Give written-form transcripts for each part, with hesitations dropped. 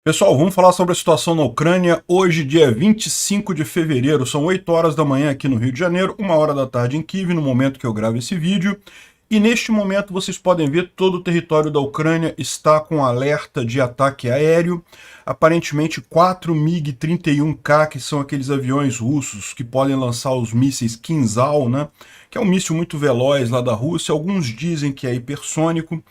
Pessoal, vamos falar sobre a situação na Ucrânia. Hoje, dia 25 de fevereiro, são 8 horas da manhã aqui no Rio de Janeiro, 1 hora da tarde em Kiev, no momento que eu gravo esse vídeo. E neste momento vocês podem ver todo o território da Ucrânia está com alerta de ataque aéreo. Aparentemente 4 MiG-31K, que são aqueles aviões russos que podem lançar os mísseis Kinzhal, né? Que é um míssil muito veloz lá da Rússia. Alguns dizem que é hipersônico.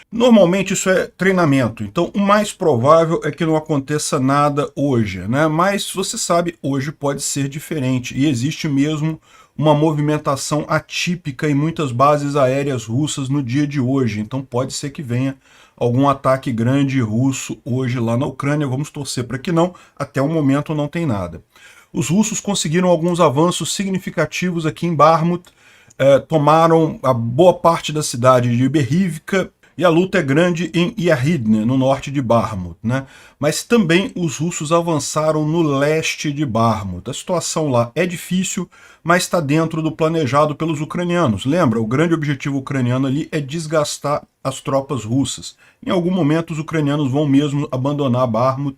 Normalmente isso é treinamento, então o mais provável é que não aconteça nada hoje, né? Mas você sabe, hoje pode ser diferente e existe mesmo uma movimentação atípica em muitas bases aéreas russas no dia de hoje, então pode ser que venha algum ataque grande russo hoje lá na Ucrânia. Vamos torcer para que não, até o momento não tem nada. Os russos conseguiram alguns avanços significativos aqui em Bakhmut, tomaram a boa parte da cidade de Berivka, e a luta é grande em Yahidne, no norte de Bakhmut, né? Mas também os russos avançaram no leste de Bakhmut. A situação lá é difícil, mas está dentro do planejado pelos ucranianos. Lembra, o grande objetivo ucraniano ali é desgastar as tropas russas. Em algum momento os ucranianos vão mesmo abandonar Bakhmut.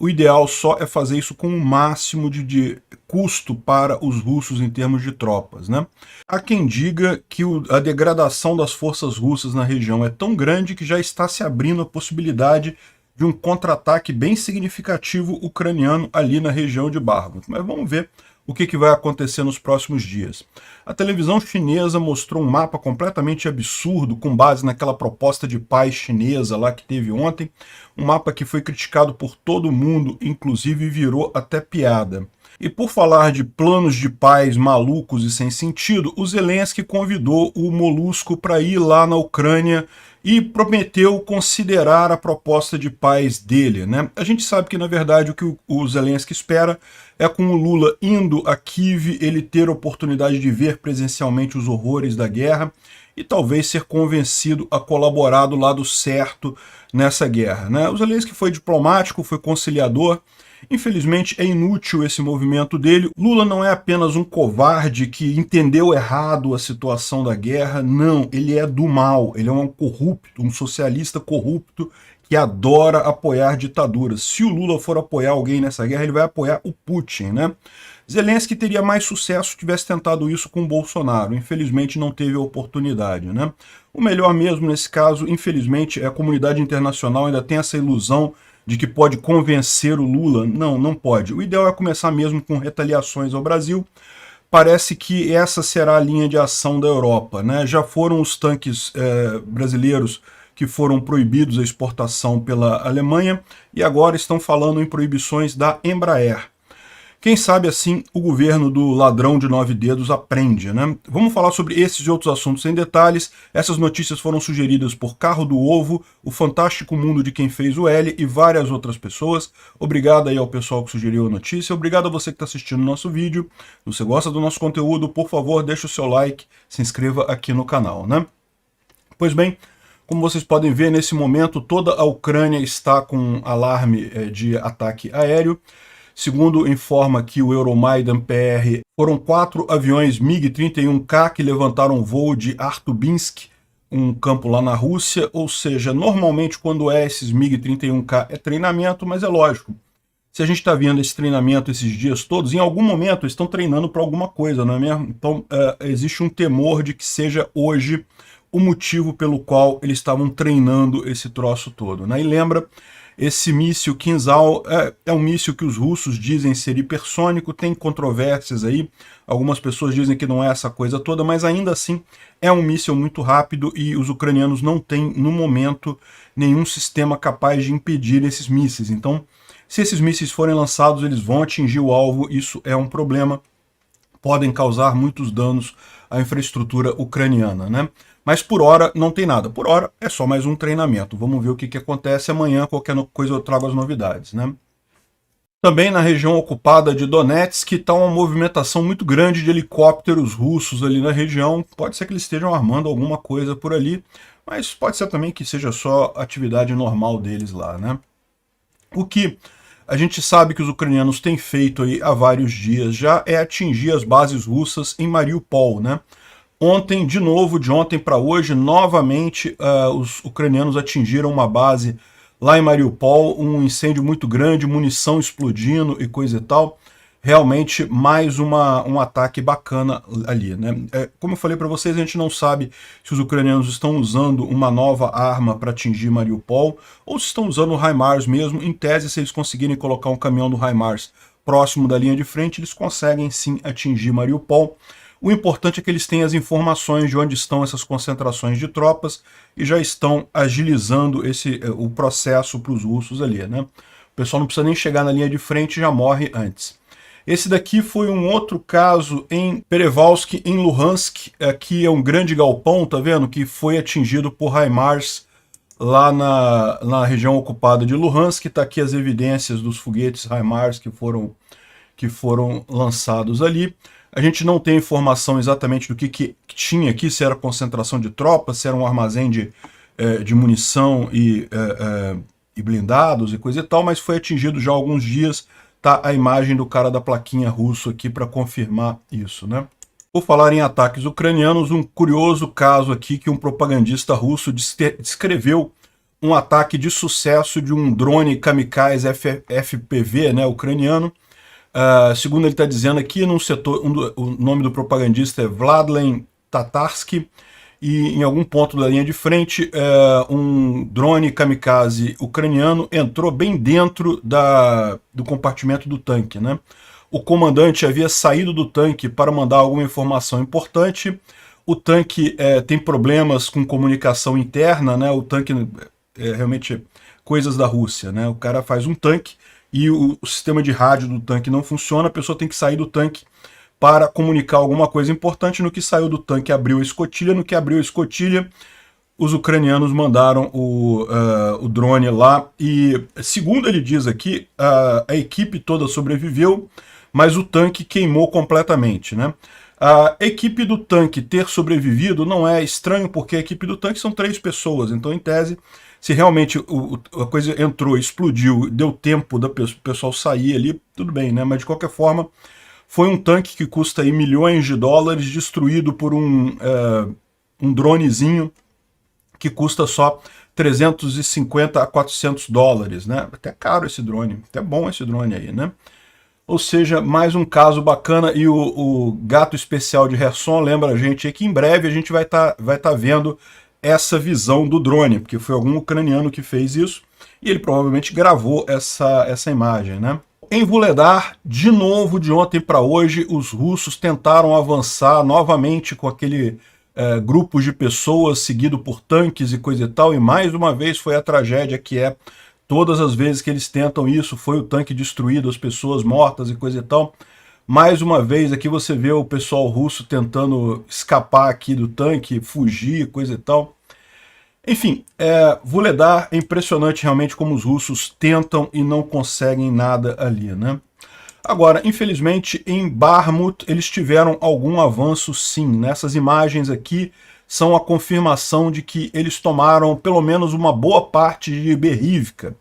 O ideal só é fazer isso com o máximo de custo para os russos em termos de tropas, né? Há quem diga que a degradação das forças russas na região é tão grande que já está se abrindo a possibilidade de um contra-ataque bem significativo ucraniano ali na região de Bakhmut. Mas vamos ver o que vai acontecer nos próximos dias. A televisão chinesa mostrou um mapa completamente absurdo com base naquela proposta de paz chinesa lá que teve ontem, um mapa que foi criticado por todo mundo, inclusive virou até piada. E por falar de planos de paz malucos e sem sentido, o Zelensky convidou o Molusco para ir lá na Ucrânia e prometeu considerar a proposta de paz dele, né? A gente sabe que, na verdade, o que o Zelensky espera é, com o Lula indo a Kiev, ele ter a oportunidade de ver presencialmente os horrores da guerra e talvez ser convencido a colaborar do lado certo nessa guerra, né? O Zelensky foi diplomático, foi conciliador. Infelizmente é inútil esse movimento dele. Lula não é apenas um covarde que entendeu errado a situação da guerra, não, ele é do mal, ele é um corrupto, um socialista corrupto que adora apoiar ditaduras. Se o Lula for apoiar alguém nessa guerra, ele vai apoiar o Putin, né? Zelensky teria mais sucesso se tivesse tentado isso com o Bolsonaro. Infelizmente não teve a oportunidade, né? O melhor mesmo nesse caso, infelizmente, é a comunidade internacional ainda tem essa ilusão de que pode convencer o Lula. Não, não pode. O ideal é começar mesmo com retaliações ao Brasil. Parece que essa será a linha de ação da Europa, né? Já foram os tanques brasileiros que foram proibidos a exportação pela Alemanha e agora estão falando em proibições da Embraer. Quem sabe assim o governo do ladrão de 9 dedos aprende, né? Vamos falar sobre esses e outros assuntos em detalhes. Essas notícias foram sugeridas por Carro do Ovo, o Fantástico Mundo de Quem Fez o L e várias outras pessoas. Obrigado aí ao pessoal que sugeriu a notícia. Obrigado a você que está assistindo o nosso vídeo. Se você gosta do nosso conteúdo, por favor, deixe o seu like, se inscreva aqui no canal, né? Pois bem, como vocês podem ver, nesse momento toda a Ucrânia está com alarme de ataque aéreo. Segundo informa aqui o Euromaidan PR, foram 4 aviões MiG-31K que levantaram voo de Artubinsk, um campo lá na Rússia, ou seja, normalmente quando é esses MiG-31K é treinamento, mas é lógico. Se a gente está vendo esse treinamento esses dias todos, em algum momento eles estão treinando para alguma coisa, não é mesmo? Então existe um temor de que seja hoje o motivo pelo qual eles estavam treinando esse troço todo, né? E lembra, esse míssil Kinzhal é um míssil que os russos dizem ser hipersônico, tem controvérsias aí, algumas pessoas dizem que não é essa coisa toda, mas ainda assim é um míssil muito rápido e os ucranianos não têm, no momento, nenhum sistema capaz de impedir esses mísseis. Então, se esses mísseis forem lançados, eles vão atingir o alvo, isso é um problema, podem causar muitos danos à infraestrutura ucraniana, né? Mas por hora não tem nada. Por hora é só mais um treinamento. Vamos ver o que acontece amanhã. Qualquer coisa eu trago as novidades, né? Também na região ocupada de Donetsk está uma movimentação muito grande de helicópteros russos ali na região. Pode ser que eles estejam armando alguma coisa por ali, mas pode ser também que seja só atividade normal deles lá, né? O que a gente sabe que os ucranianos têm feito aí há vários dias já é atingir as bases russas em Mariupol, né? Ontem, de novo, de ontem para hoje, novamente, os ucranianos atingiram uma base lá em Mariupol, um incêndio muito grande, munição explodindo e coisa e tal. Realmente mais um ataque bacana ali, né? Como eu falei para vocês, a gente não sabe se os ucranianos estão usando uma nova arma para atingir Mariupol ou se estão usando o HIMARS mesmo. Em tese, se eles conseguirem colocar um caminhão do HIMARS próximo da linha de frente, eles conseguem sim atingir Mariupol. O importante é que eles têm as informações de onde estão essas concentrações de tropas e já estão agilizando o processo para os russos ali, né? O pessoal não precisa nem chegar na linha de frente, já morre antes. Esse daqui foi um outro caso em Perevalsk, em Luhansk. Aqui é um grande galpão, tá vendo? Que foi atingido por HIMARS lá na região ocupada de Luhansk. Tá aqui as evidências dos foguetes HIMARS que foram lançados ali. A gente não tem informação exatamente do que tinha aqui, se era concentração de tropas, se era um armazém de munição e blindados e coisa e tal, mas foi atingido já há alguns dias. Tá a imagem do cara da plaquinha russo aqui para confirmar isso, né? Por falar em ataques ucranianos, um curioso caso aqui que um propagandista russo descreveu um ataque de sucesso de um drone kamikaze FPV, né, ucraniano. Segundo ele está dizendo aqui, num setor, o nome do propagandista é Vladlen Tatarsky, e em algum ponto da linha de frente, um drone kamikaze ucraniano entrou bem dentro do compartimento do tanque, né? O comandante havia saído do tanque para mandar alguma informação importante. O tanque tem problemas com comunicação interna, né? O tanque é realmente coisas da Rússia, né? O cara faz um tanque e o sistema de rádio do tanque não funciona, a pessoa tem que sair do tanque para comunicar alguma coisa importante. No que saiu do tanque, abriu a escotilha. No que abriu a escotilha, os ucranianos mandaram o drone lá. E, segundo ele diz aqui, a equipe toda sobreviveu, mas o tanque queimou completamente, né? A equipe do tanque ter sobrevivido não é estranho, porque a equipe do tanque são 3 pessoas. Então, em tese, se realmente a coisa entrou, explodiu, deu tempo do pessoal sair ali, tudo bem, né? Mas, de qualquer forma, foi um tanque que custa aí milhões de dólares, destruído por um dronezinho que custa só 350 a 400 dólares, né? Até caro esse drone, até bom esse drone aí, né? Ou seja, mais um caso bacana. E o gato especial de Kherson lembra a gente aí que em breve a gente vai tá vendo essa visão do drone, porque foi algum ucraniano que fez isso e ele provavelmente gravou essa imagem, né? Em Vuhledar, de novo, de ontem para hoje, os russos tentaram avançar novamente com aquele grupo de pessoas seguido por tanques e coisa e tal, e mais uma vez foi a tragédia que todas as vezes que eles tentam isso, foi o tanque destruído, as pessoas mortas e coisa e tal. Mais uma vez aqui você vê o pessoal russo tentando escapar aqui do tanque, fugir, coisa e tal. Enfim, Vuhledar é impressionante realmente como os russos tentam e não conseguem nada ali, né? Agora, infelizmente, em Bakhmut eles tiveram algum avanço sim. Nessas imagens aqui são a confirmação de que eles tomaram pelo menos uma boa parte de Berivka.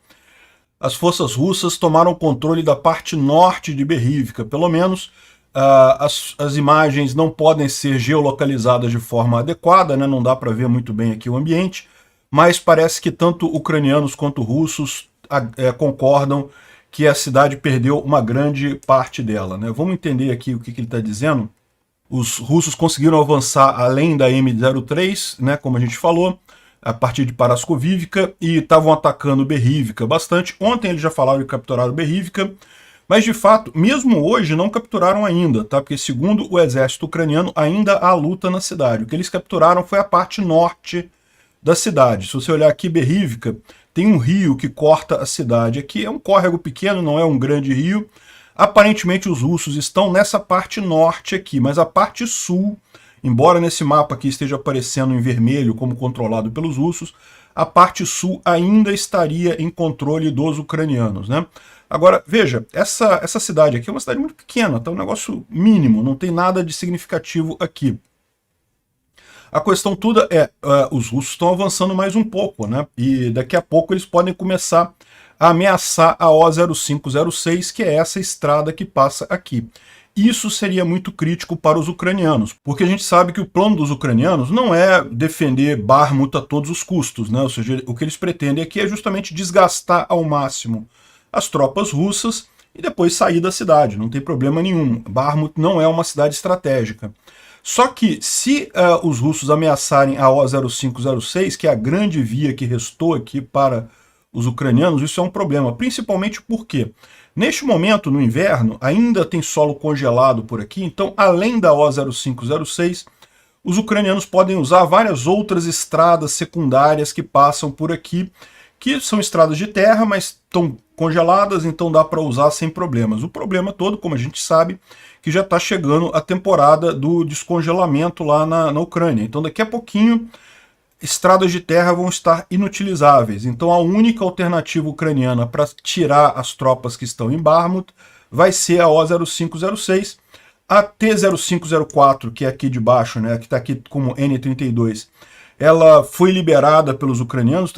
As forças russas tomaram controle da parte norte de Berivka, pelo menos. As imagens não podem ser geolocalizadas de forma adequada, né? Não dá para ver muito bem aqui o ambiente, mas parece que tanto ucranianos quanto russos concordam que a cidade perdeu uma grande parte dela, né? Vamos entender aqui o que ele está dizendo. Os russos conseguiram avançar além da M03, né, como a gente falou, a partir de Paraskovivka, e estavam atacando Berivka bastante. Ontem eles já falaram que capturaram Berivka, mas de fato, mesmo hoje, não capturaram ainda, tá? Porque segundo o exército ucraniano, ainda há luta na cidade. O que eles capturaram foi a parte norte da cidade. Se você olhar aqui, Berivka, tem um rio que corta a cidade. Aqui é um córrego pequeno, não é um grande rio. Aparentemente os russos estão nessa parte norte aqui, mas a parte sul, embora nesse mapa aqui esteja aparecendo em vermelho como controlado pelos russos, a parte sul ainda estaria em controle dos ucranianos, né? Agora, veja, essa cidade aqui é uma cidade muito pequena, tá um negócio mínimo, não tem nada de significativo aqui. A questão toda os russos estão avançando mais um pouco, né? E daqui a pouco eles podem começar a ameaçar a O0506, que é essa estrada que passa aqui. isso seria muito crítico para os ucranianos, porque a gente sabe que o plano dos ucranianos não é defender Bakhmut a todos os custos, né? Ou seja, o que eles pretendem aqui é justamente desgastar ao máximo as tropas russas e depois sair da cidade, não tem problema nenhum. Bakhmut não é uma cidade estratégica. Só que se os russos ameaçarem a O0506, que é a grande via que restou aqui para os ucranianos, isso é um problema, principalmente porque neste momento, no inverno, ainda tem solo congelado por aqui, então além da O0506, os ucranianos podem usar várias outras estradas secundárias que passam por aqui, que são estradas de terra, mas estão congeladas, então dá para usar sem problemas. O problema todo, como a gente sabe, que já está chegando a temporada do descongelamento lá na Ucrânia. Então daqui a pouquinho, estradas de terra vão estar inutilizáveis. Então a única alternativa ucraniana para tirar as tropas que estão em Bakhmut vai ser a O0506. A T0504, que é aqui de baixo, né, que está aqui como N32, ela foi liberada pelos ucranianos,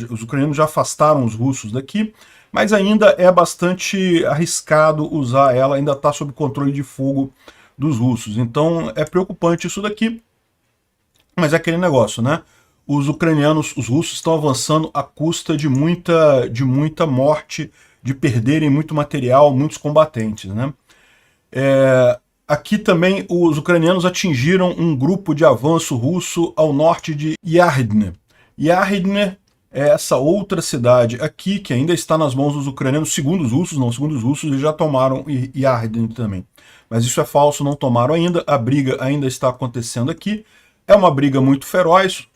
os ucranianos já afastaram os russos daqui, mas ainda é bastante arriscado usar ela, ainda está sob controle de fogo dos russos. Então é preocupante isso daqui, mas é aquele negócio, né? Os ucranianos, os russos estão avançando à custa de muita morte, de perderem muito material, muitos combatentes, né? Aqui também os ucranianos atingiram um grupo de avanço russo ao norte de Yardne. Yardne é essa outra cidade aqui, que ainda está nas mãos dos ucranianos, segundo os russos eles já tomaram Yardne também. Mas isso é falso, não tomaram ainda, a briga ainda está acontecendo aqui. É uma briga muito feroz,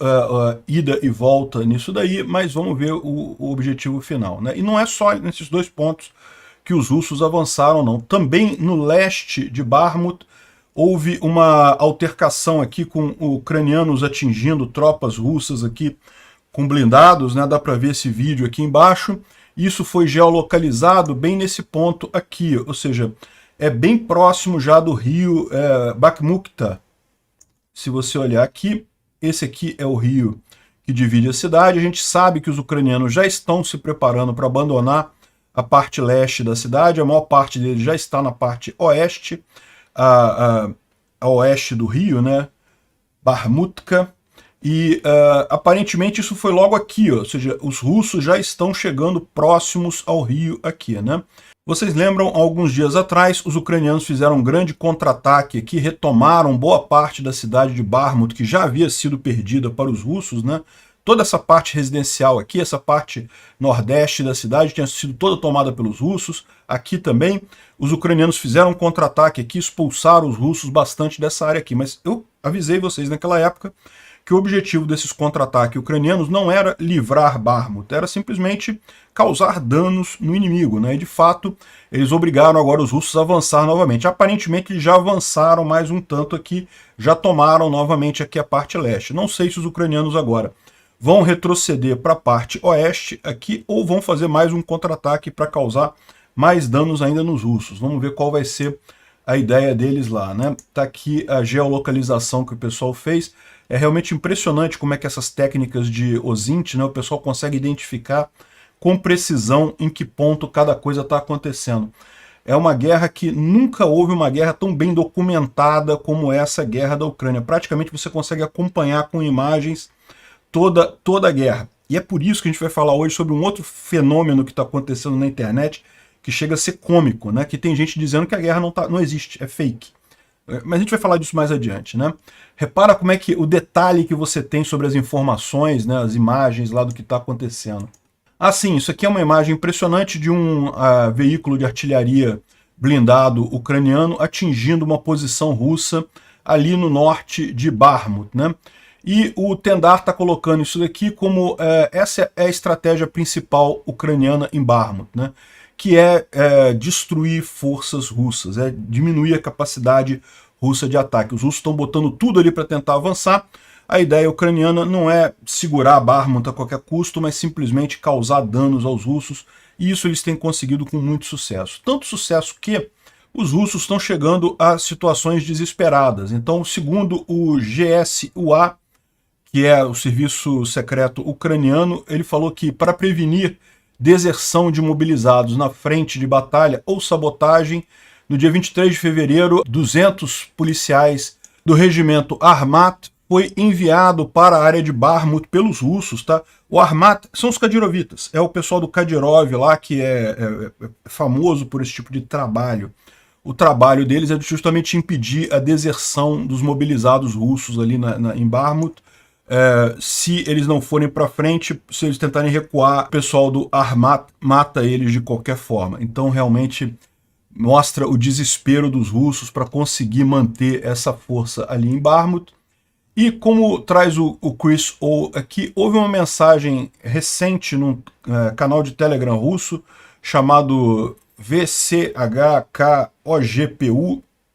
ida e volta nisso daí, mas vamos ver o objetivo final, né? E não é só nesses dois pontos que os russos avançaram, não. Também no leste de Bakhmut houve uma altercação aqui com ucranianos atingindo tropas russas aqui com blindados, né? Dá para ver esse vídeo aqui embaixo. Isso foi geolocalizado bem nesse ponto aqui, ou seja, é bem próximo já do rio Bakhmukta. Se você olhar aqui, esse aqui é o rio que divide a cidade. A gente sabe que os ucranianos já estão se preparando para abandonar a parte leste da cidade, a maior parte deles já está na parte oeste, a oeste do rio, né, Bakhmutka, e aparentemente isso foi logo aqui, ó, ou seja, os russos já estão chegando próximos ao rio aqui, né. Vocês lembram, alguns dias atrás, os ucranianos fizeram um grande contra-ataque aqui, retomaram boa parte da cidade de Bakhmut, que já havia sido perdida para os russos, né. Toda essa parte residencial aqui, essa parte nordeste da cidade tinha sido toda tomada pelos russos. Aqui também, os ucranianos fizeram um contra-ataque aqui, expulsaram os russos bastante dessa área aqui. Mas eu avisei vocês naquela época que o objetivo desses contra-ataques ucranianos não era livrar Bakhmut, era simplesmente causar danos no inimigo, né? E de fato, eles obrigaram agora os russos a avançar novamente. Aparentemente, eles já avançaram mais um tanto aqui, já tomaram novamente aqui a parte leste. Não sei se os ucranianos agora vão retroceder para a parte oeste aqui ou vão fazer mais um contra-ataque para causar mais danos ainda nos russos. Vamos ver qual vai ser a ideia deles lá, né? Tá aqui a geolocalização que o pessoal fez. É realmente impressionante como é que essas técnicas de OSINT, né, o pessoal consegue identificar com precisão em que ponto cada coisa está acontecendo. É uma guerra que nunca houve uma guerra tão bem documentada como essa guerra da Ucrânia. Praticamente você consegue acompanhar com imagens toda a guerra. E é por isso que a gente vai falar hoje sobre um outro fenômeno que está acontecendo na internet, que chega a ser cômico, né? Que tem gente dizendo que a guerra não existe, é fake. Mas a gente vai falar disso mais adiante, né? Repara como é que o detalhe que você tem sobre as informações, né, as imagens lá do que está acontecendo. Ah, sim, isso aqui é uma imagem impressionante de um veículo de artilharia blindado ucraniano atingindo uma posição russa ali no norte de Bakhmut, né? E o Tendar está colocando isso daqui como essa é a estratégia principal ucraniana em Bakhmut, né? Que é destruir forças russas, diminuir a capacidade russa de ataque. Os russos estão botando tudo ali para tentar avançar. A ideia ucraniana não é segurar Bakhmut a qualquer custo, mas simplesmente causar danos aos russos, e isso eles têm conseguido com muito sucesso. Tanto sucesso que os russos estão chegando a situações desesperadas. Então, segundo o GSUA, que é o serviço secreto ucraniano, ele falou que para prevenir deserção de mobilizados na frente de batalha ou sabotagem, No dia 23 de fevereiro, 200 policiais do regimento Armat foi enviado para a área de Bakhmut pelos russos, tá? O Armat são os Kadyrovitas, é o pessoal do Kadyrov lá que é famoso por esse tipo de trabalho. O trabalho deles é justamente impedir a deserção dos mobilizados russos ali em Bakhmut. Se eles não forem para frente, se eles tentarem recuar, o pessoal do Armat mata eles de qualquer forma. Então realmente mostra o desespero dos russos para conseguir manter essa força ali em Bakhmut. E como traz o Chris O aqui, houve uma mensagem recente num canal de Telegram russo chamado VCHKOGPU,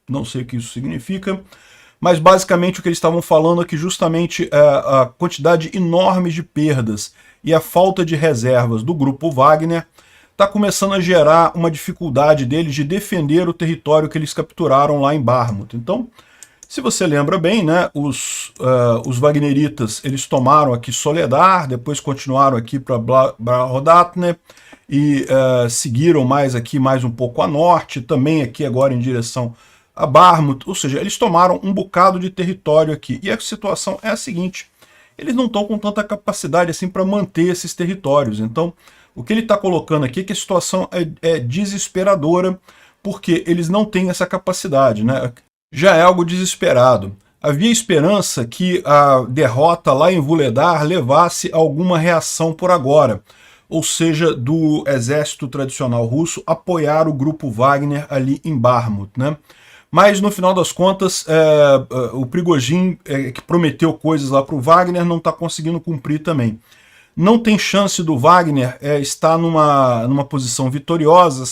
não sei o que isso significa, mas basicamente o que eles estavam falando é que justamente a quantidade enorme de perdas e a falta de reservas do grupo Wagner está começando a gerar uma dificuldade deles de defender o território que eles capturaram lá em Bakhmut. Então, se você lembra bem, né, os Wagneritas eles tomaram aqui Soledar, depois continuaram aqui para Brahodatne e seguiram mais um pouco a norte, também aqui agora em direção a Bakhmut, ou seja, eles tomaram um bocado de território aqui. E a situação é a seguinte, eles não estão com tanta capacidade assim para manter esses territórios. Então, o que ele está colocando aqui é que a situação é desesperadora, porque eles não têm essa capacidade, né? Já é algo desesperado. Havia esperança que a derrota lá em Vuhledar levasse a alguma reação por agora, ou seja, do exército tradicional russo apoiar o grupo Wagner ali em Bakhmut, né? Mas no final das contas, o Prigozhin, que prometeu coisas lá para o Wagner, não está conseguindo cumprir também. Não tem chance do Wagner estar numa posição vitoriosa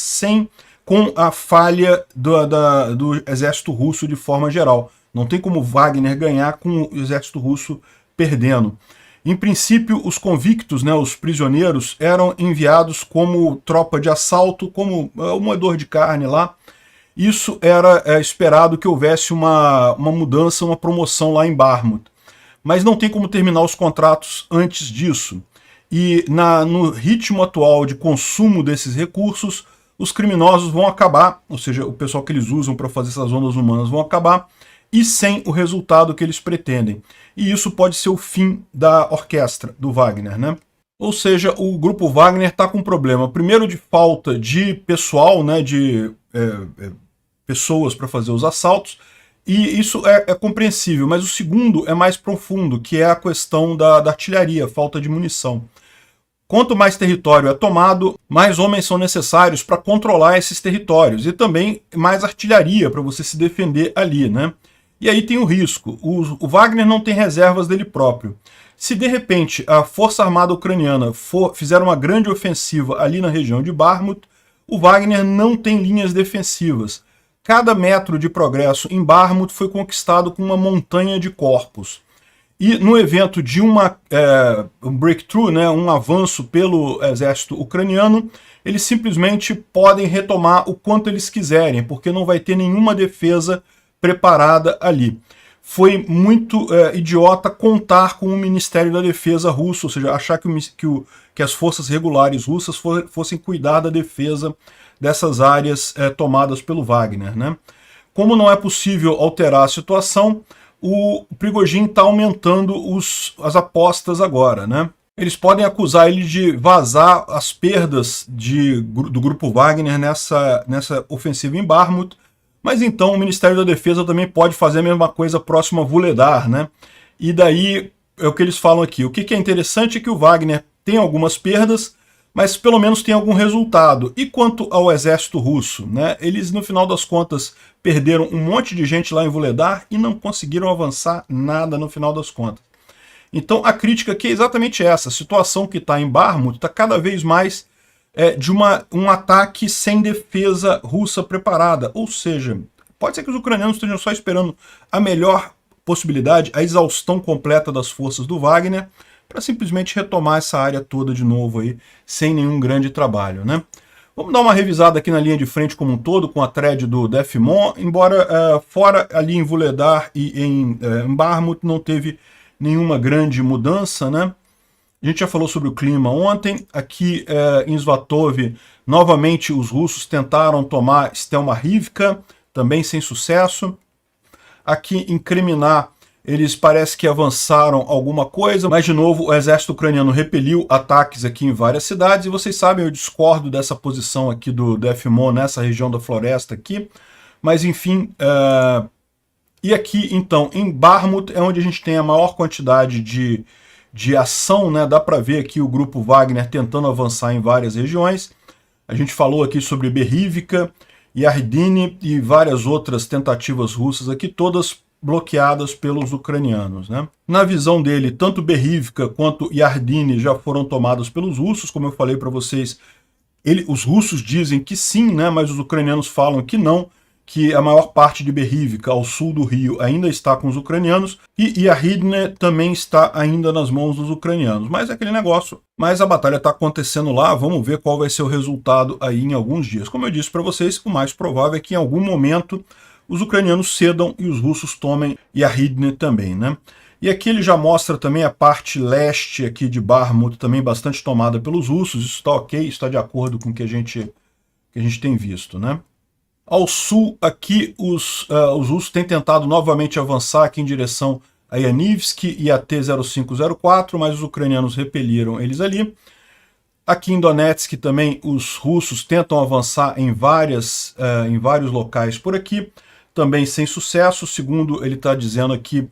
com a falha do exército russo de forma geral. Não tem como Wagner ganhar com o exército russo perdendo. Em princípio, os convictos, né, os prisioneiros, eram enviados como tropa de assalto, como o moedor de carne lá. Isso era esperado que houvesse uma mudança, uma promoção lá em Bakhmut. Mas não tem como terminar os contratos antes disso. E no ritmo atual de consumo desses recursos, os criminosos vão acabar, ou seja, o pessoal que eles usam para fazer essas ondas humanas vão acabar, e sem o resultado que eles pretendem. E isso pode ser o fim da orquestra do Wagner, né? Ou seja, o grupo Wagner está com um problema, primeiro de falta de pessoal, né, de pessoas para fazer os assaltos, e isso é compreensível, mas o segundo é mais profundo, que é a questão da artilharia, falta de munição. Quanto mais território é tomado, mais homens são necessários para controlar esses territórios e também mais artilharia para você se defender ali, né? E aí tem o risco. O Wagner não tem reservas dele próprio. Se de repente a Força Armada Ucraniana fizer uma grande ofensiva ali na região de Bakhmut, o Wagner não tem linhas defensivas. Cada metro de progresso em Bakhmut foi conquistado com uma montanha de corpos. E no evento de um breakthrough, né, um avanço pelo exército ucraniano, eles simplesmente podem retomar o quanto eles quiserem, porque não vai ter nenhuma defesa preparada ali. Foi muito idiota contar com o Ministério da Defesa russo, ou seja, achar que as forças regulares russas fossem cuidar da defesa dessas áreas tomadas pelo Wagner, né? Como não é possível alterar a situação, o Prigozhin está aumentando as apostas agora, né? Eles podem acusar ele de vazar as perdas do grupo Wagner nessa ofensiva em Bakhmut, mas então o Ministério da Defesa também pode fazer a mesma coisa próximo a Vuhledar, né? E daí é o que eles falam aqui. O que é interessante é que o Wagner tem algumas perdas, mas pelo menos tem algum resultado. E quanto ao exército russo, né? Eles, no final das contas, perderam um monte de gente lá em Vuhledar e não conseguiram avançar nada no final das contas. Então a crítica aqui é exatamente essa. A situação que está em Bakhmut está cada vez mais de um ataque sem defesa russa preparada. Ou seja, pode ser que os ucranianos estejam só esperando a melhor possibilidade, a exaustão completa das forças do Wagner, para simplesmente retomar essa área toda de novo aí, sem nenhum grande trabalho, né? Vamos dar uma revisada aqui na linha de frente como um todo, com a thread do Defmon, embora fora ali em Vuhledar e em Bakhmut não teve nenhuma grande mudança, né? A gente já falou sobre o clima ontem. Aqui em Svatove, novamente os russos tentaram tomar Stelmarivka, também sem sucesso. Aqui em Kreminá, eles parece que avançaram alguma coisa, mas de novo o exército ucraniano repeliu ataques aqui em várias cidades, e vocês sabem, eu discordo dessa posição aqui do FMO nessa região da floresta aqui, mas enfim, e aqui então, em Bakhmut, é onde a gente tem a maior quantidade de ação, né? Dá para ver aqui o grupo Wagner tentando avançar em várias regiões. A gente falou aqui sobre Berivka, Yardini e várias outras tentativas russas aqui, todas bloqueadas pelos ucranianos, né? Na visão dele, tanto Berivka quanto Yardini já foram tomados pelos russos, como eu falei para vocês. Os russos dizem que sim, né? Mas os ucranianos falam que não, que a maior parte de Berivka, ao sul do rio, ainda está com os ucranianos, e Yardini também está ainda nas mãos dos ucranianos. Mas é aquele negócio. Mas a batalha está acontecendo lá, vamos ver qual vai ser o resultado aí em alguns dias. Como eu disse para vocês, o mais provável é que em algum momento os ucranianos cedam e os russos tomem Yardini também, né? E aqui ele já mostra também a parte leste aqui de Bakhmut, também bastante tomada pelos russos. Isso está ok, isso está de acordo com o que a gente tem visto, né? Ao sul, aqui, os russos têm tentado novamente avançar aqui em direção a Yanivsk e a T-0504, mas os ucranianos repeliram eles ali. Aqui em Donetsk também os russos tentam avançar em vários locais por aqui, também sem sucesso. Segundo ele está dizendo aqui,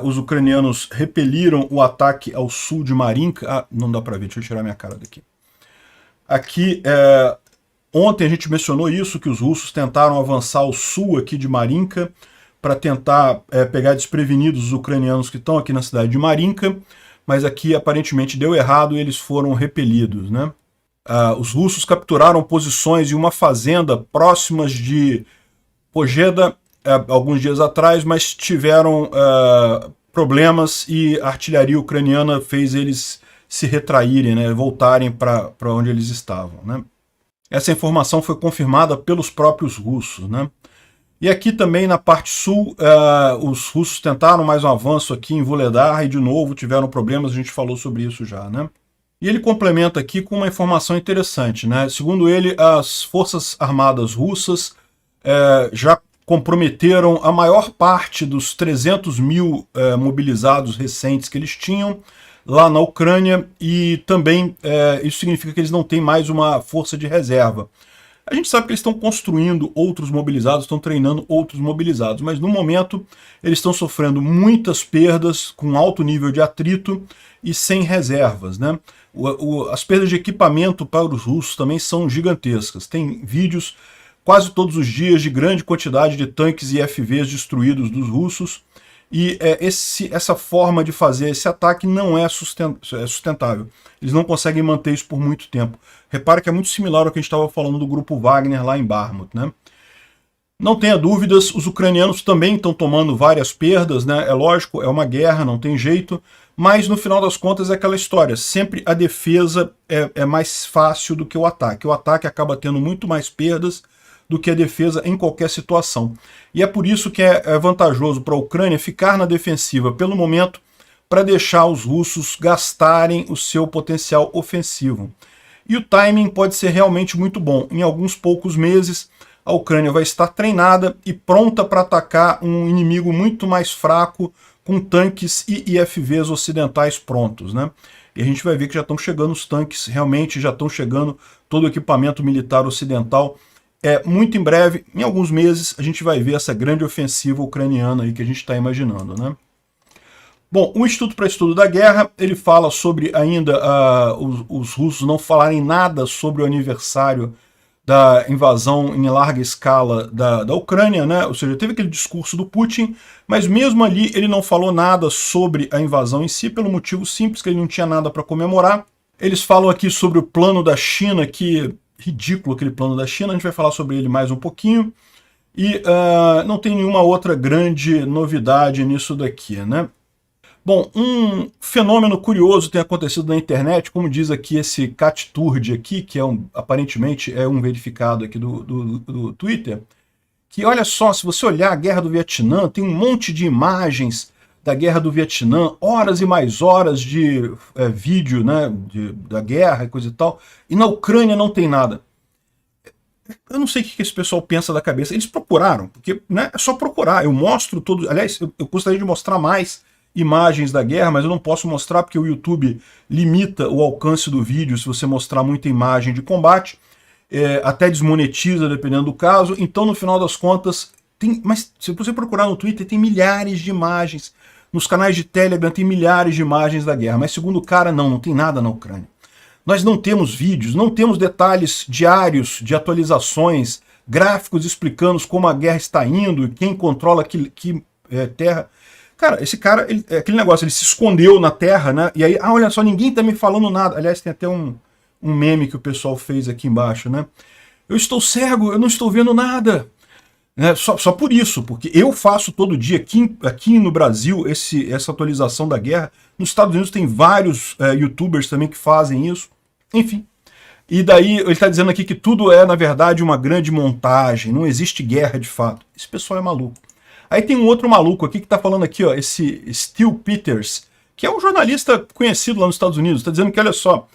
os ucranianos repeliram o ataque ao sul de Marinka. Ah, não dá para ver, deixa eu tirar minha cara daqui. Aqui, ontem a gente mencionou isso, que os russos tentaram avançar ao sul aqui de Marinka para tentar pegar desprevenidos os ucranianos que estão aqui na cidade de Marinka, mas aqui aparentemente deu errado e eles foram repelidos, né? Os russos capturaram posições em uma fazenda próximas de Pojeda alguns dias atrás, mas tiveram problemas e a artilharia ucraniana fez eles se retraírem, né, voltarem para onde eles estavam, né? Essa informação foi confirmada pelos próprios russos, né? E aqui também na parte sul, os russos tentaram mais um avanço aqui em Vuhledar e de novo tiveram problemas, a gente falou sobre isso já, né? E ele complementa aqui com uma informação interessante, né? Segundo ele, as forças armadas russas já comprometeram a maior parte dos 300 mil mobilizados recentes que eles tinham lá na Ucrânia, e também isso significa que eles não têm mais uma força de reserva. A gente sabe que eles estão construindo outros mobilizados, estão treinando outros mobilizados, mas no momento eles estão sofrendo muitas perdas, com alto nível de atrito e sem reservas, né? As perdas de equipamento para os russos também são gigantescas. Tem vídeos quase todos os dias de grande quantidade de tanques e FVs destruídos dos russos, e essa forma de fazer esse ataque não é sustentável. Eles não conseguem manter isso por muito tempo. Repara que é muito similar ao que a gente estava falando do grupo Wagner lá em Bakhmut, né? Não tenha dúvidas, os ucranianos também estão tomando várias perdas, né? É lógico, é uma guerra, não tem jeito, mas no final das contas é aquela história, sempre a defesa é mais fácil do que o ataque. O ataque acaba tendo muito mais perdas do que a defesa em qualquer situação. E é por isso que é vantajoso para a Ucrânia ficar na defensiva pelo momento, para deixar os russos gastarem o seu potencial ofensivo. E o timing pode ser realmente muito bom. Em alguns poucos meses, a Ucrânia vai estar treinada e pronta para atacar um inimigo muito mais fraco, com tanques e IFVs ocidentais prontos, né? E a gente vai ver que já estão chegando os tanques, realmente já estão chegando todo o equipamento militar ocidental. Muito em breve, em alguns meses, a gente vai ver essa grande ofensiva ucraniana aí que a gente está imaginando, né? Bom, o Instituto para Estudo da Guerra, ele fala sobre ainda os russos não falarem nada sobre o aniversário da invasão em larga escala da Ucrânia, né? Ou seja, teve aquele discurso do Putin, mas mesmo ali ele não falou nada sobre a invasão em si, pelo motivo simples que ele não tinha nada para comemorar. Eles falam aqui sobre o plano da China, que ridículo aquele plano da China, a gente vai falar sobre ele mais um pouquinho, e não tem nenhuma outra grande novidade nisso daqui, né? Bom, um fenômeno curioso tem acontecido na internet, como diz aqui esse Catturd aqui, que aparentemente é um verificado aqui do Twitter, que olha só, se você olhar a Guerra do Vietnã, tem um monte de imagens da guerra do Vietnã, horas e mais horas de vídeo, né, da guerra e coisa e tal, e na Ucrânia não tem nada. Eu não sei o que esse pessoal pensa da cabeça. Eles procuraram, porque, né, é só procurar. Eu mostro todo... Aliás, eu gostaria de mostrar mais imagens da guerra, mas eu não posso mostrar porque o YouTube limita o alcance do vídeo se você mostrar muita imagem de combate, até desmonetiza dependendo do caso. Então, no final das contas, mas se você procurar no Twitter, tem milhares de imagens. Nos canais de Telegram tem milhares de imagens da guerra, mas segundo o cara, não tem nada na Ucrânia. Nós não temos vídeos, não temos detalhes diários de atualizações, gráficos explicando como a guerra está indo, quem controla que terra. Cara, esse cara, aquele negócio, ele se escondeu na terra, né? E aí, olha só, ninguém tá me falando nada. Aliás, tem até um meme que o pessoal fez aqui embaixo, né? Eu estou cego, eu não estou vendo nada. Só por isso, porque eu faço todo dia, aqui no Brasil, essa atualização da guerra. Nos Estados Unidos tem vários youtubers também que fazem isso. Enfim. E daí ele está dizendo aqui que tudo é, na verdade, uma grande montagem, não existe guerra de fato. Esse pessoal é maluco. Aí tem um outro maluco aqui que está falando aqui, ó, esse Steve Peters, que é um jornalista conhecido lá nos Estados Unidos, está dizendo que, olha só,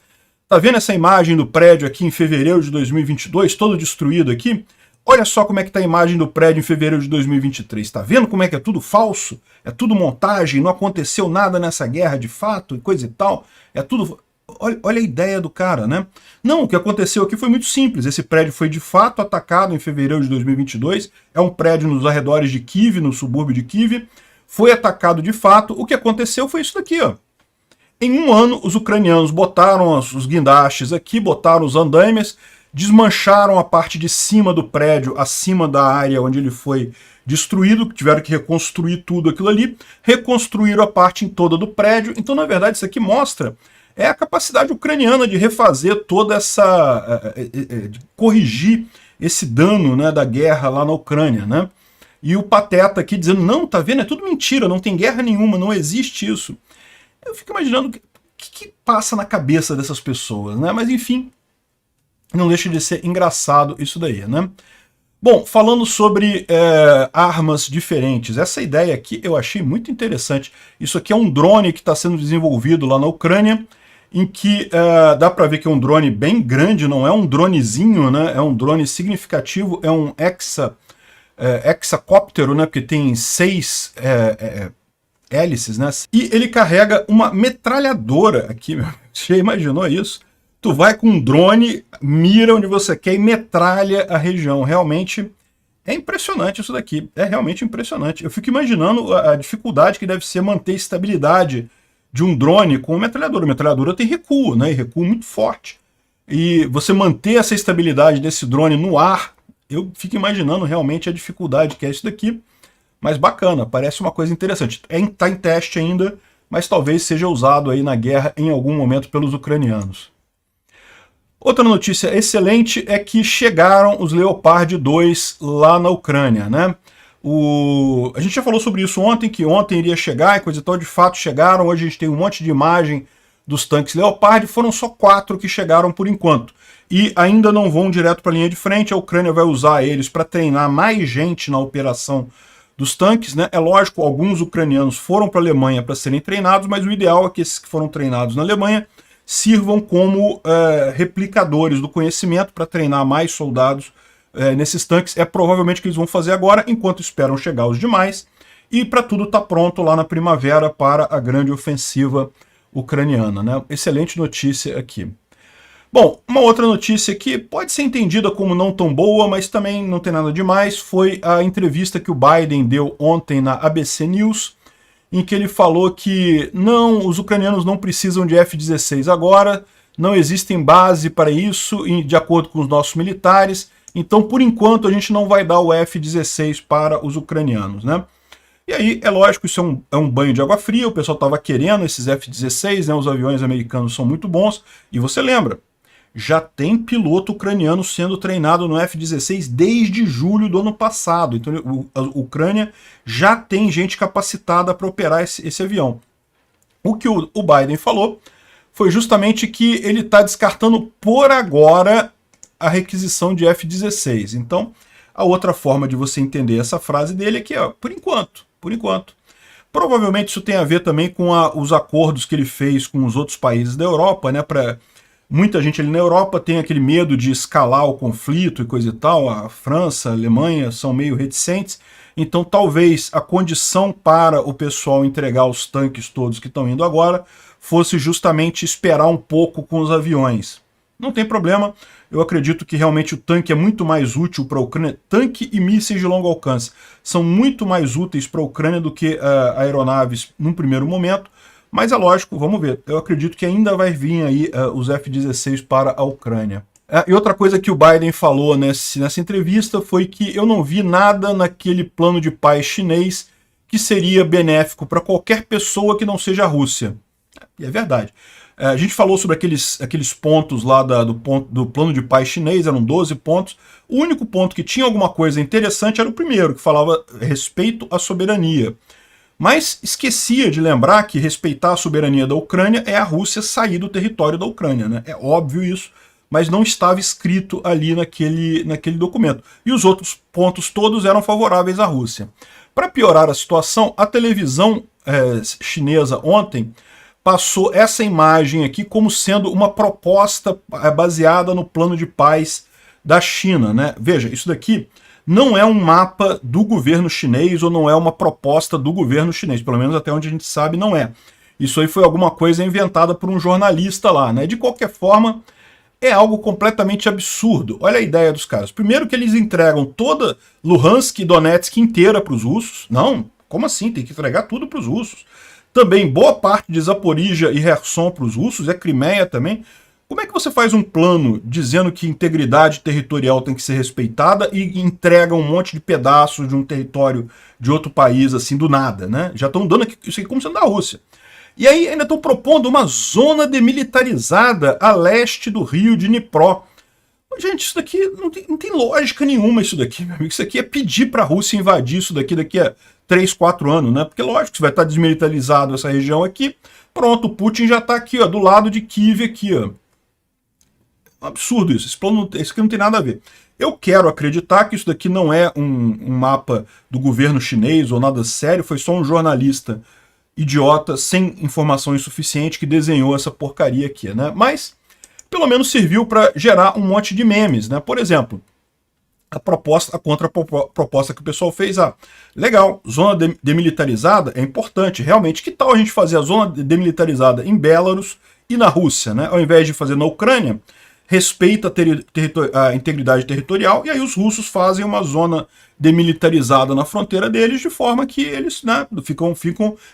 tá vendo essa imagem do prédio aqui em fevereiro de 2022, todo destruído aqui? Olha só como é que tá a imagem do prédio em fevereiro de 2023. Tá vendo como é que é tudo falso? É tudo montagem, não aconteceu nada nessa guerra de fato e coisa e tal. É tudo... Olha a ideia do cara, né? Não, o que aconteceu aqui foi muito simples. Esse prédio foi de fato atacado em fevereiro de 2022. É um prédio nos arredores de Kyiv, no subúrbio de Kyiv. Foi atacado de fato. O que aconteceu foi isso daqui, ó. Em um ano, os ucranianos botaram os guindastes aqui, botaram os andaimes, desmancharam a parte de cima do prédio, acima da área onde ele foi destruído, tiveram que reconstruir tudo aquilo ali, reconstruíram a parte toda do prédio. Então, na verdade, isso aqui mostra a capacidade ucraniana de refazer toda essa... de corrigir esse dano, né, da guerra lá na Ucrânia, né? E o Pateta aqui dizendo, não, tá vendo, é tudo mentira, não tem guerra nenhuma, não existe isso. Eu fico imaginando o que passa na cabeça dessas pessoas, né? Mas enfim, não deixa de ser engraçado isso daí, né? Bom, falando sobre armas diferentes, essa ideia aqui eu achei muito interessante. Isso aqui é um drone que está sendo desenvolvido lá na Ucrânia, em que dá para ver que é um drone bem grande, não é um dronezinho, né? É um drone significativo, é um hexacóptero, né? Porque tem 6 hélices, né? E ele carrega uma metralhadora aqui, meu. Você já imaginou isso? Tu vai com um drone, mira onde você quer e metralha a região. Realmente é impressionante isso daqui. É realmente impressionante. Eu fico imaginando a dificuldade que deve ser manter estabilidade de um drone com uma metralhadora. A metralhadora tem recuo, né? E recuo muito forte. E você manter essa estabilidade desse drone no ar, eu fico imaginando realmente a dificuldade que é isso daqui. Mas bacana, parece uma coisa interessante. Está em teste ainda, mas talvez seja usado aí na guerra em algum momento pelos ucranianos. Outra notícia excelente é que chegaram os Leopard 2 lá na Ucrânia, né? A gente já falou sobre isso ontem, que ontem iria chegar e coisa e tal, de fato chegaram. Hoje a gente tem um monte de imagem dos tanques Leopard, foram só 4 que chegaram por enquanto. E ainda não vão direto para a linha de frente, a Ucrânia vai usar eles para treinar mais gente na operação dos tanques, né? É lógico, alguns ucranianos foram para a Alemanha para serem treinados, mas o ideal é que esses que foram treinados na Alemanha sirvam como replicadores do conhecimento para treinar mais soldados nesses tanques. É provavelmente o que eles vão fazer agora, enquanto esperam chegar os demais, e para tudo estar pronto lá na primavera para a grande ofensiva ucraniana, né? Excelente notícia aqui. Bom, uma outra notícia que pode ser entendida como não tão boa, mas também não tem nada demais, foi a entrevista que o Biden deu ontem na ABC News, em que ele falou que não, os ucranianos não precisam de F-16 agora, não existem base para isso, de acordo com os nossos militares, então por enquanto a gente não vai dar o F-16 para os ucranianos, né? E aí, é lógico, isso é um banho de água fria, o pessoal estava querendo esses F-16, né? Os aviões americanos são muito bons, e você lembra, já tem piloto ucraniano sendo treinado no F-16 desde julho do ano passado. Então a Ucrânia já tem gente capacitada para operar esse avião. O que o Biden falou foi justamente que ele está descartando por agora a requisição de F-16. Então, a outra forma de você entender essa frase dele é que, ó, por enquanto. Provavelmente isso tem a ver também com os acordos que ele fez com os outros países da Europa, né? Muita gente ali na Europa tem aquele medo de escalar o conflito e coisa e tal. A França, a Alemanha são meio reticentes. Então talvez a condição para o pessoal entregar os tanques todos que estão indo agora fosse justamente esperar um pouco com os aviões. Não tem problema, eu acredito que realmente o tanque é muito mais útil para a Ucrânia. Tanque e mísseis de longo alcance são muito mais úteis para a Ucrânia do que aeronaves num primeiro momento, mas é lógico, vamos ver. Eu acredito que ainda vai vir aí os F-16 para a Ucrânia. E outra coisa que o Biden falou nessa entrevista foi que eu não vi nada naquele plano de paz chinês que seria benéfico para qualquer pessoa que não seja a Rússia. E é verdade. A gente falou sobre aqueles pontos lá do plano de paz chinês, eram 12 pontos. O único ponto que tinha alguma coisa interessante era o primeiro, que falava respeito à soberania. Mas esquecia de lembrar que respeitar a soberania da Ucrânia é a Rússia sair do território da Ucrânia, né? É óbvio isso, mas não estava escrito ali naquele documento. E os outros pontos todos eram favoráveis à Rússia. Para piorar a situação, a televisão chinesa ontem passou essa imagem aqui como sendo uma proposta baseada no plano de paz da China, né? Veja, isso daqui não é um mapa do governo chinês ou não é uma proposta do governo chinês, pelo menos até onde a gente sabe não é. Isso aí foi alguma coisa inventada por um jornalista lá, né? De qualquer forma, é algo completamente absurdo. Olha a ideia dos caras. Primeiro que eles entregam toda Luhansk e Donetsk inteira para os russos. Não, como assim? Tem que entregar tudo para os russos. Também boa parte de Zaporizhia e Kherson para os russos, é Crimeia também. Como é que você faz um plano dizendo que integridade territorial tem que ser respeitada e entrega um monte de pedaços de um território de outro país, assim, do nada, né? Já estão dando isso aqui como sendo da Rússia. E aí ainda estão propondo uma zona demilitarizada a leste do rio de Dnipro. Gente, isso daqui não tem lógica nenhuma, isso daqui, meu amigo. Isso aqui é pedir para a Rússia invadir isso daqui a 3, 4 anos, né? Porque lógico que vai estar desmilitarizado essa região aqui. Pronto, o Putin já está aqui, ó, do lado de Kiev aqui, ó. Um absurdo isso. Isso aqui não tem nada a ver. Eu quero acreditar que isso daqui não é um mapa do governo chinês ou nada sério, foi só um jornalista idiota, sem informação insuficiente, que desenhou essa porcaria aqui, né? Mas pelo menos serviu para gerar um monte de memes, né? Por exemplo, a contraproposta que o pessoal fez, legal, zona demilitarizada é importante, realmente, que tal a gente fazer a zona demilitarizada em Belarus e na Rússia, né? Ao invés de fazer na Ucrânia, respeita a integridade territorial, e aí os russos fazem uma zona demilitarizada na fronteira deles, de forma que eles, né,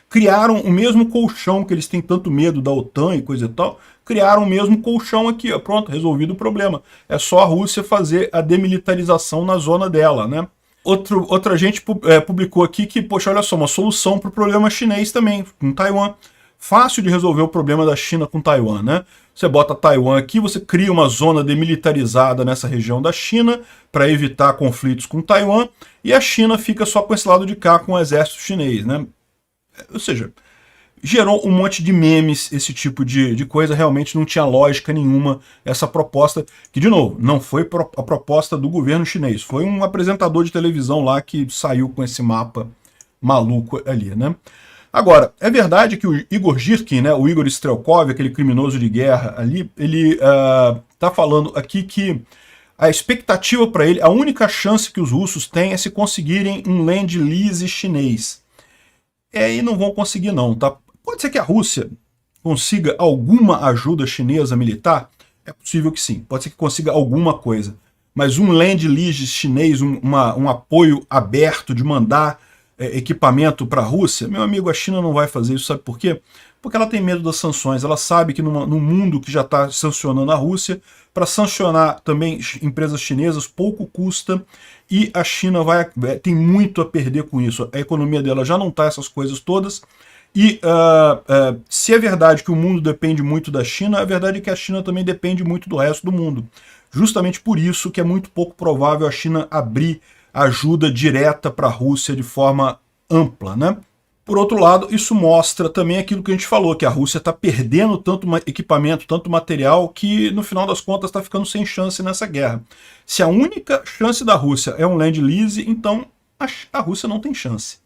criaram o mesmo colchão que eles têm tanto medo da OTAN e coisa e tal, criaram o mesmo colchão aqui, ó, pronto, resolvido o problema. É só a Rússia fazer a demilitarização na zona dela, né? Outra gente publicou aqui que, poxa, olha só, uma solução para o problema chinês também, com Taiwan. Fácil de resolver o problema da China com Taiwan, né? Você bota Taiwan aqui, você cria uma zona demilitarizada nessa região da China para evitar conflitos com Taiwan, e a China fica só com esse lado de cá, com o exército chinês, né? Ou seja, gerou um monte de memes, esse tipo de coisa, realmente não tinha lógica nenhuma essa proposta, que, de novo, não foi a proposta do governo chinês, foi um apresentador de televisão lá que saiu com esse mapa maluco ali, né? Agora, é verdade que o Igor Girkin, né, o Igor Strelkov, aquele criminoso de guerra ali, ele tá falando aqui que a expectativa para ele, a única chance que os russos têm é se conseguirem um Land-Lease chinês. E não vão conseguir não, tá? Pode ser que a Rússia consiga alguma ajuda chinesa militar? É possível que sim, pode ser que consiga alguma coisa. Mas um Land-Lease chinês, um apoio aberto de mandar equipamento para a Rússia, meu amigo, a China não vai fazer isso, sabe por quê? Porque ela tem medo das sanções, ela sabe que num mundo que já está sancionando a Rússia, para sancionar também empresas chinesas pouco custa, e a China tem muito a perder com isso, a economia dela já não está essas coisas todas, e se é verdade que o mundo depende muito da China, a verdade é que a China também depende muito do resto do mundo. Justamente por isso que é muito pouco provável a China abrir ajuda direta para a Rússia de forma ampla, né? Por outro lado, isso mostra também aquilo que a gente falou, que a Rússia está perdendo tanto equipamento, tanto material, que no final das contas está ficando sem chance nessa guerra. Se a única chance da Rússia é um Land-Lease, então a Rússia não tem chance.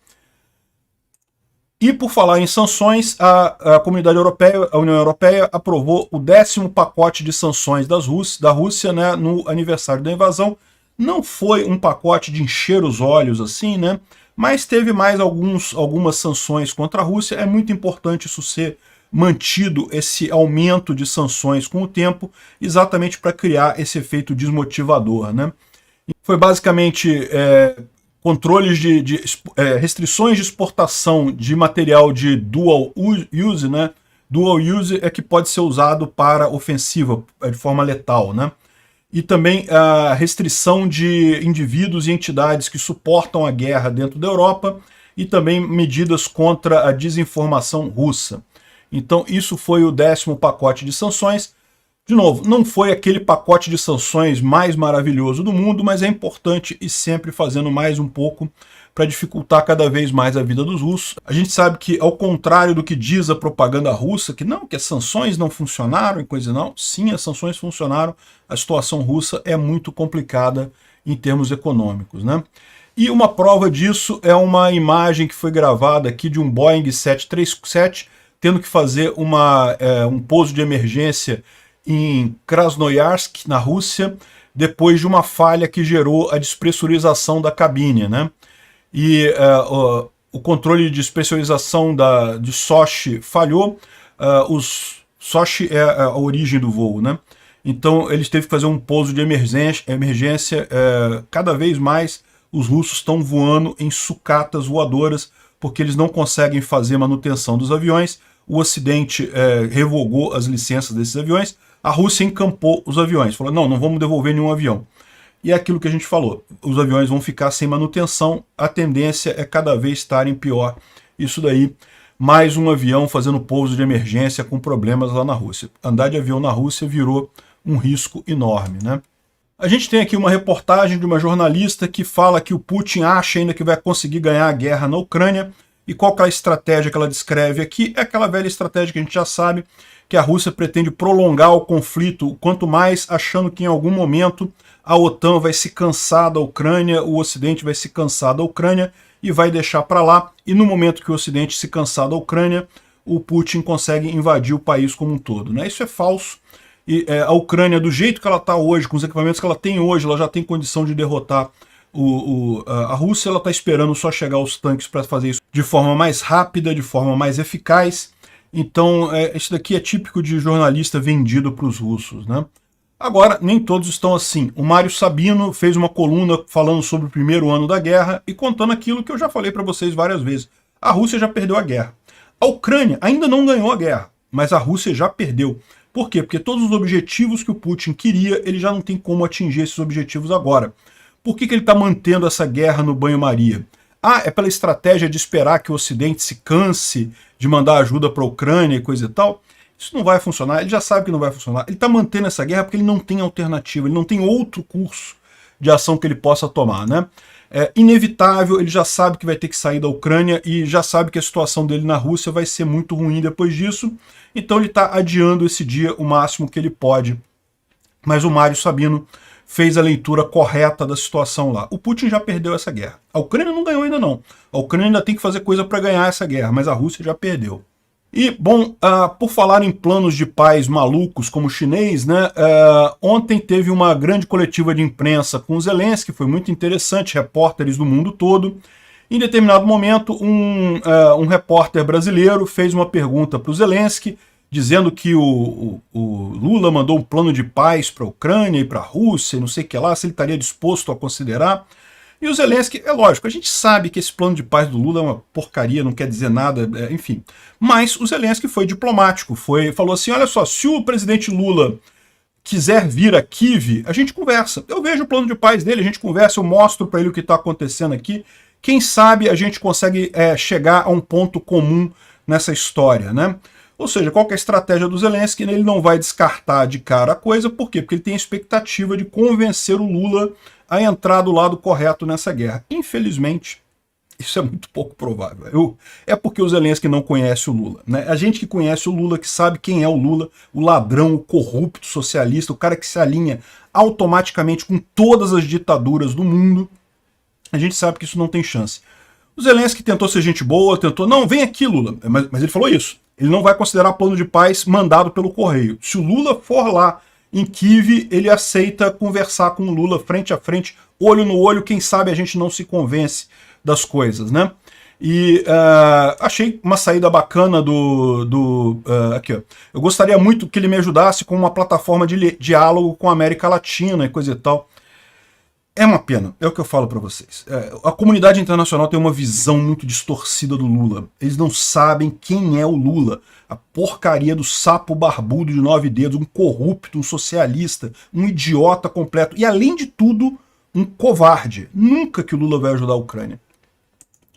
E por falar em sanções, a comunidade europeia, a União Europeia, aprovou o 10º pacote de sanções da Rússia, né, no aniversário da invasão. Não foi um pacote de encher os olhos assim, né, mas teve mais algumas sanções contra a Rússia. É muito importante isso ser mantido, esse aumento de sanções com o tempo, exatamente para criar esse efeito desmotivador, né. Foi basicamente controles restrições de exportação de material de dual use, né? Dual use é que pode ser usado para ofensiva, de forma letal, né? E também a restrição de indivíduos e entidades que suportam a guerra dentro da Europa e também medidas contra a desinformação russa. Então isso foi o 10º pacote de sanções. De novo, não foi aquele pacote de sanções mais maravilhoso do mundo, mas é importante ir sempre fazendo mais um pouco para dificultar cada vez mais a vida dos russos. A gente sabe que, ao contrário do que diz a propaganda russa, que as sanções não funcionaram e coisa não, sim, as sanções funcionaram, a situação russa é muito complicada em termos econômicos, né? E uma prova disso é uma imagem que foi gravada aqui de um Boeing 737 tendo que fazer um pouso de emergência em Krasnoyarsk, na Rússia, depois de uma falha que gerou a despressurização da cabine, né? E o controle de despressurização de Sochi falhou. Sochi é a origem do voo, né? Então eles teve que fazer um pouso de emergência. Cada vez mais os russos estão voando em sucatas voadoras porque eles não conseguem fazer manutenção dos aviões. O Ocidente revogou as licenças desses aviões. A Rússia encampou os aviões, falou, não vamos devolver nenhum avião. E é aquilo que a gente falou, os aviões vão ficar sem manutenção, a tendência é cada vez estarem pior. Isso daí, mais um avião fazendo pouso de emergência com problemas lá na Rússia. Andar de avião na Rússia virou um risco enorme, né? A gente tem aqui uma reportagem de uma jornalista que fala que o Putin acha ainda que vai conseguir ganhar a guerra na Ucrânia. E qual que é a estratégia que ela descreve aqui? É aquela velha estratégia que a gente já sabe, que a Rússia pretende prolongar o conflito, quanto mais achando que em algum momento a OTAN vai se cansar da Ucrânia, o Ocidente vai se cansar da Ucrânia e vai deixar para lá, e no momento que o Ocidente se cansar da Ucrânia, o Putin consegue invadir o país como um todo, né? Isso é falso, e a Ucrânia, do jeito que ela está hoje, com os equipamentos que ela tem hoje, ela já tem condição de derrotar a Rússia. Ela está esperando só chegar os tanques para fazer isso de forma mais rápida, de forma mais eficaz. Então, isso daqui é típico de jornalista vendido para os russos, né? Agora, nem todos estão assim. O Mário Sabino fez uma coluna falando sobre o primeiro ano da guerra e contando aquilo que eu já falei para vocês várias vezes. A Rússia já perdeu a guerra. A Ucrânia ainda não ganhou a guerra, mas a Rússia já perdeu. Por quê? Porque todos os objetivos que o Putin queria, ele já não tem como atingir esses objetivos agora. Por que ele está mantendo essa guerra no banho-maria? É pela estratégia de esperar que o Ocidente se canse de mandar ajuda para a Ucrânia e coisa e tal? Isso não vai funcionar, ele já sabe que não vai funcionar. Ele está mantendo essa guerra porque ele não tem alternativa, ele não tem outro curso de ação que ele possa tomar, né? É inevitável, ele já sabe que vai ter que sair da Ucrânia e já sabe que a situação dele na Rússia vai ser muito ruim depois disso. Então ele está adiando esse dia o máximo que ele pode. Mas o Mário Sabino fez a leitura correta da situação lá. O Putin já perdeu essa guerra. A Ucrânia não ganhou ainda não. A Ucrânia ainda tem que fazer coisa para ganhar essa guerra, mas a Rússia já perdeu. E, bom, por falar em planos de paz malucos como o chinês, né, ontem teve uma grande coletiva de imprensa com o Zelensky, foi muito interessante, repórteres do mundo todo. Em determinado momento, um repórter brasileiro fez uma pergunta para o Zelensky, dizendo que o Lula mandou um plano de paz para a Ucrânia e para a Rússia, não sei o que lá, se ele estaria disposto a considerar. E o Zelensky, é lógico, a gente sabe que esse plano de paz do Lula é uma porcaria, não quer dizer nada, enfim. Mas o Zelensky foi diplomático, falou assim, olha só, se o presidente Lula quiser vir a Kiev, a gente conversa. Eu vejo o plano de paz dele, a gente conversa, eu mostro para ele o que está acontecendo aqui. Quem sabe a gente consegue chegar a um ponto comum nessa história, né? Ou seja, qual que é a estratégia do Zelensky? Ele não vai descartar de cara a coisa, por quê? Porque ele tem a expectativa de convencer o Lula a entrar do lado correto nessa guerra. Infelizmente, isso é muito pouco provável. É porque o Zelensky não conhece o Lula, né? A gente que conhece o Lula, que sabe quem é o Lula, o ladrão, o corrupto socialista, o cara que se alinha automaticamente com todas as ditaduras do mundo, a gente sabe que isso não tem chance. O Zelensky tentou ser gente boa, tentou, não, vem aqui, Lula. Mas ele falou isso. Ele não vai considerar plano de paz mandado pelo correio. Se o Lula for lá em Kyiv, ele aceita conversar com o Lula frente a frente, olho no olho, quem sabe a gente não se convence das coisas, né? E achei uma saída bacana aqui, ó. Eu gostaria muito que ele me ajudasse com uma plataforma de diálogo com a América Latina e coisa e tal. É uma pena, é o que eu falo para vocês. A comunidade internacional tem uma visão muito distorcida do Lula. Eles não sabem quem é o Lula. A porcaria do sapo barbudo de 9 dedos, um corrupto, um socialista, um idiota completo. E além de tudo, um covarde. Nunca que o Lula vai ajudar a Ucrânia.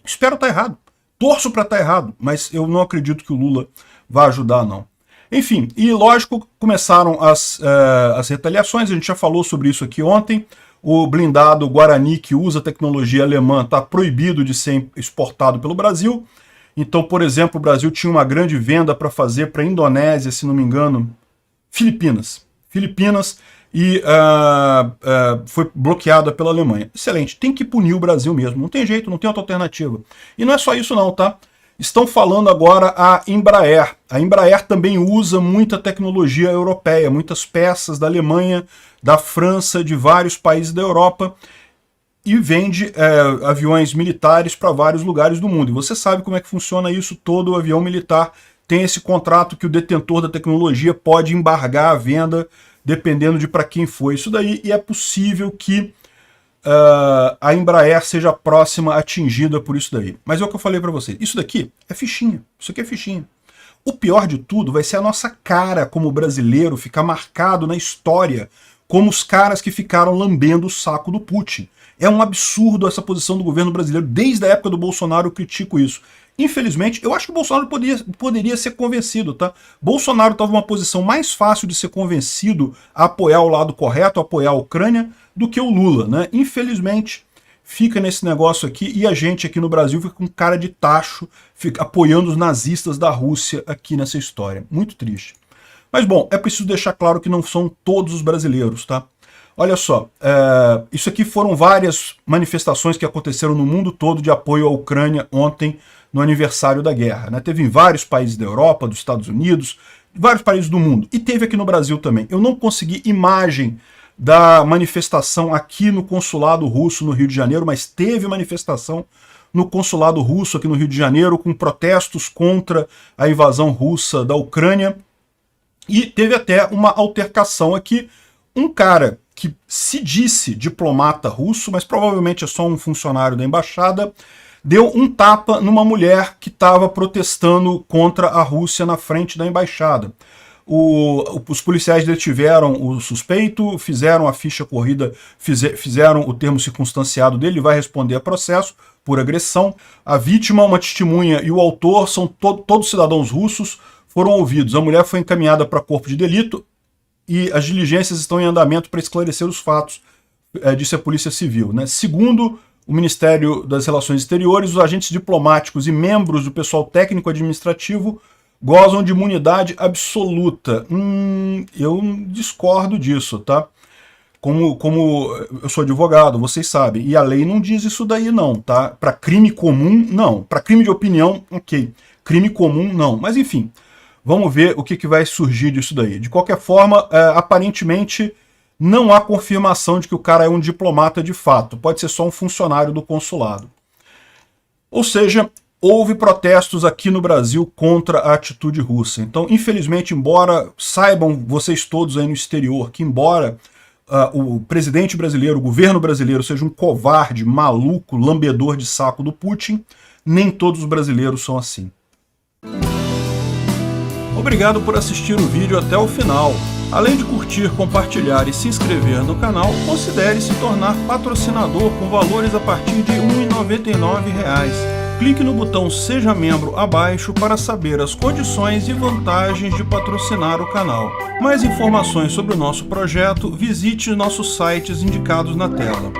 Espero estar errado. Torço para estar errado, mas eu não acredito que o Lula vai ajudar, não. Enfim, e lógico, começaram as retaliações, a gente já falou sobre isso aqui ontem. O blindado Guarani, que usa tecnologia alemã, está proibido de ser exportado pelo Brasil. Então, por exemplo, o Brasil tinha uma grande venda para fazer para a Indonésia, se não me engano, Filipinas, e foi bloqueada pela Alemanha. Excelente, tem que punir o Brasil mesmo, não tem jeito, não tem outra alternativa. E não é só isso não, tá? Estão falando agora a Embraer. A Embraer também usa muita tecnologia europeia, muitas peças da Alemanha, da França, de vários países da Europa, e vende aviões militares para vários lugares do mundo. E você sabe como é que funciona isso, todo avião militar tem esse contrato que o detentor da tecnologia pode embargar a venda, dependendo de para quem foi isso daí, e é possível que a Embraer seja a próxima atingida por isso daí. Mas é o que eu falei para vocês, isso daqui é fichinha, isso aqui é fichinha. O pior de tudo vai ser a nossa cara como brasileiro ficar marcado na história como os caras que ficaram lambendo o saco do Putin. É um absurdo essa posição do governo brasileiro, desde a época do Bolsonaro eu critico isso. Infelizmente, eu acho que o Bolsonaro poderia ser convencido, tá? Bolsonaro estava numa posição mais fácil de ser convencido a apoiar o lado correto, a apoiar a Ucrânia, do que o Lula, né? Infelizmente, fica nesse negócio aqui, e a gente aqui no Brasil fica com cara de tacho, fica apoiando os nazistas da Rússia aqui nessa história. Muito triste. Mas bom, é preciso deixar claro que não são todos os brasileiros, tá? Olha só, isso aqui foram várias manifestações que aconteceram no mundo todo de apoio à Ucrânia ontem, no aniversário da guerra, né? Teve em vários países da Europa, dos Estados Unidos, vários países do mundo, e teve aqui no Brasil também. Eu não consegui imagem da manifestação aqui no consulado russo no Rio de Janeiro, mas teve manifestação no consulado russo aqui no Rio de Janeiro, com protestos contra a invasão russa da Ucrânia, e teve até uma altercação aqui, um cara que se disse diplomata russo, mas provavelmente é só um funcionário da embaixada, deu um tapa numa mulher que estava protestando contra a Rússia na frente da embaixada. Os policiais detiveram o suspeito, fizeram a ficha corrida, fizeram o termo circunstanciado dele, ele vai responder a processo por agressão. A vítima, uma testemunha e o autor são todos cidadãos russos, foram ouvidos. A mulher foi encaminhada para corpo de delito e as diligências estão em andamento para esclarecer os fatos, disse a Polícia Civil, né? Segundo o Ministério das Relações Exteriores, os agentes diplomáticos e membros do pessoal técnico-administrativo gozam de imunidade absoluta. Eu discordo disso, tá? Como eu sou advogado, vocês sabem, e a lei não diz isso daí não, tá? Para crime comum, não. Para crime de opinião, ok. Crime comum, não. Mas enfim, vamos ver o que vai surgir disso daí. De qualquer forma, aparentemente não há confirmação de que o cara é um diplomata de fato. Pode ser só um funcionário do consulado. Ou seja, houve protestos aqui no Brasil contra a atitude russa. Então, infelizmente, embora saibam vocês todos aí no exterior que embora o presidente brasileiro, o governo brasileiro seja um covarde, maluco, lambedor de saco do Putin, nem todos os brasileiros são assim. Obrigado por assistir o vídeo até o final. Além de curtir, compartilhar e se inscrever no canal, considere se tornar patrocinador com valores a partir de R$ 1,99. Clique no botão Seja Membro abaixo para saber as condições e vantagens de patrocinar o canal. Mais informações sobre o nosso projeto, visite nossos sites indicados na tela.